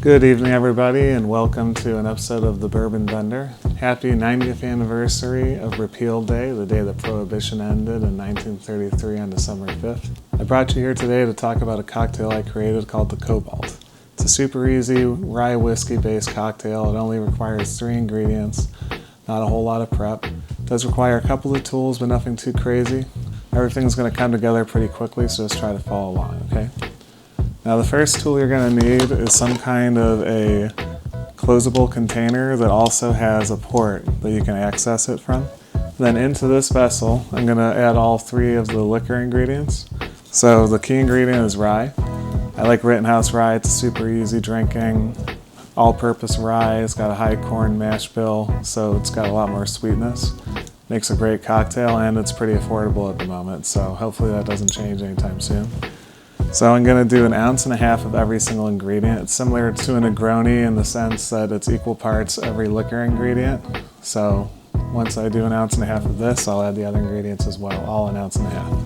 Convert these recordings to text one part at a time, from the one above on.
Good evening, everybody, and welcome to an episode of The Bourbon Vendor. Happy 90th anniversary of Repeal Day, the day that Prohibition ended in 1933 on December 5th. I brought you here today to talk about a cocktail I created called the Cobalt. It's a super easy rye whiskey-based cocktail. It only requires 3 ingredients, not a whole lot of prep. It does require a couple of tools, but nothing too crazy. Everything's going to come together pretty quickly, so just try to follow along, okay? Now the first tool you're going to need is some kind of a closable container that also has a port that you can access it from. Then into this vessel, I'm going to add all 3 of the liquor ingredients. So the key ingredient is rye. I like Rittenhouse rye. It's super easy drinking, all-purpose rye. It's got a high corn mash bill, so it's got a lot more sweetness. Makes a great cocktail, and it's pretty affordable at the moment, so hopefully that doesn't change anytime soon. So I'm going to do 1.5 ounces of every single ingredient. It's similar to a Negroni in the sense that it's equal parts every liquor ingredient. So once I do 1.5 ounces of this, I'll add the other ingredients as well, all 1.5 ounces.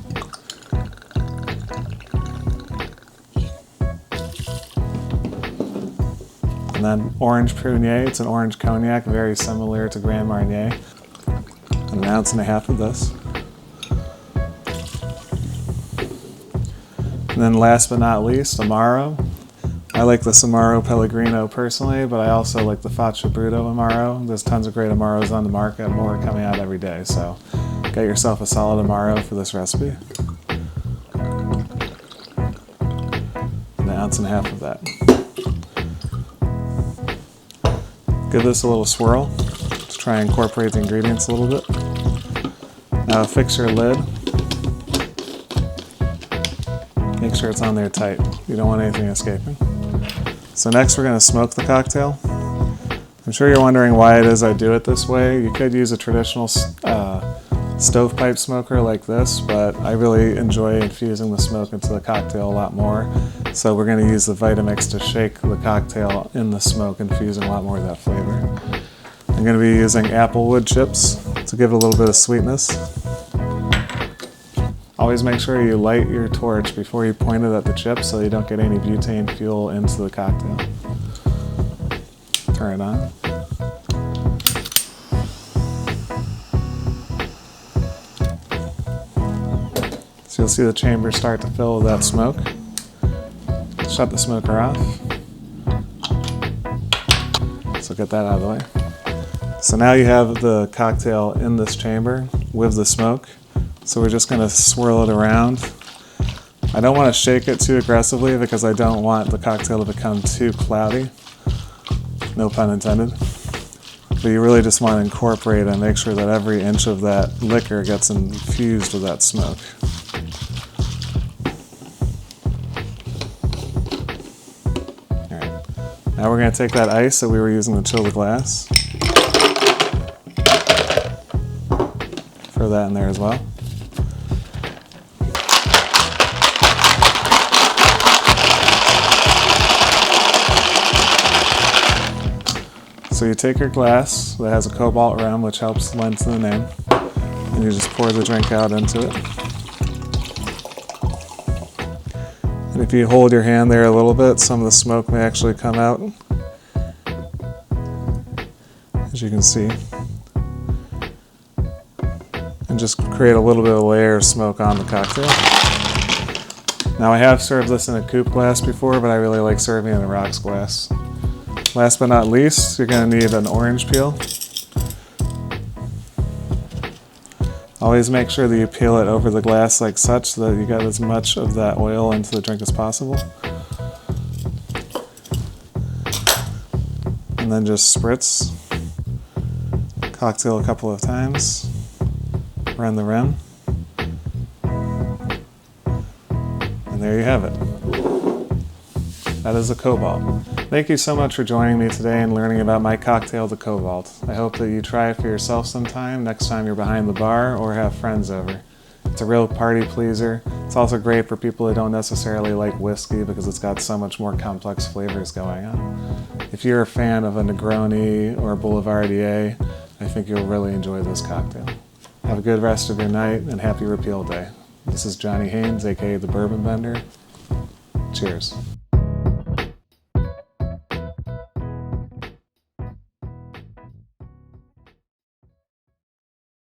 And then orange Prunier, it's an orange cognac, very similar to Grand Marnier. And 1.5 ounces of this. And then last but not least, Amaro. I like the Amaro Pellegrino personally, but I also like the Faccia Brutto Amaro. There's tons of great Amaros on the market, more coming out every day, so get yourself a solid Amaro for this recipe. And 1.5 ounces of that. Give this a little swirl. Just try and incorporate the ingredients a little bit. Now fix your lid. Make sure it's on there tight. You don't want anything escaping. So next we're going to smoke the cocktail. I'm sure you're wondering why it is I do it this way. You could use a traditional stovepipe smoker like this, but I really enjoy infusing the smoke into the cocktail a lot more. So we're going to use the Vitamix to shake the cocktail in the smoke, infusing a lot more of that flavor. I'm going to be using applewood chips to give it a little bit of sweetness. Always make sure you light your torch before you point it at the chips so you don't get any butane fuel into the cocktail. Turn it on. So you'll see the chamber start to fill with that smoke. Shut the smoker off. So get that out of the way. So now you have the cocktail in this chamber with the smoke. So we're just going to swirl it around. I don't want to shake it too aggressively because I don't want the cocktail to become too cloudy. No pun intended. But you really just want to incorporate and make sure that every inch of that liquor gets infused with that smoke. Alright. Now we're going to take that ice that we were using to chill the glass. Throw that in there as well. So you take your glass that has a Cobalt rim, which helps lend to the name, and you just pour the drink out into it. And if you hold your hand there a little bit, some of the smoke may actually come out, as you can see. And just create a little bit of layer of smoke on the cocktail. Now I have served this in a coupe glass before, but I really like serving it in a rocks glass. Last but not least, you're going to need an orange peel. Always make sure that you peel it over the glass like such so that you get as much of that oil into the drink as possible. And then just spritz. Cocktail a couple of times. Run the rim. And there you have it. That is the Cobalt. Thank you so much for joining me today and learning about my cocktail, the Cobalt. I hope that you try it for yourself sometime, next time you're behind the bar or have friends over. It's a real party pleaser. It's also great for people who don't necessarily like whiskey because it's got so much more complex flavors going on. If you're a fan of a Negroni or a Boulevardier, I think you'll really enjoy this cocktail. Have a good rest of your night and happy Repeal Day. This is Johnny Haynes, aka The Bourbon Vendor. Cheers.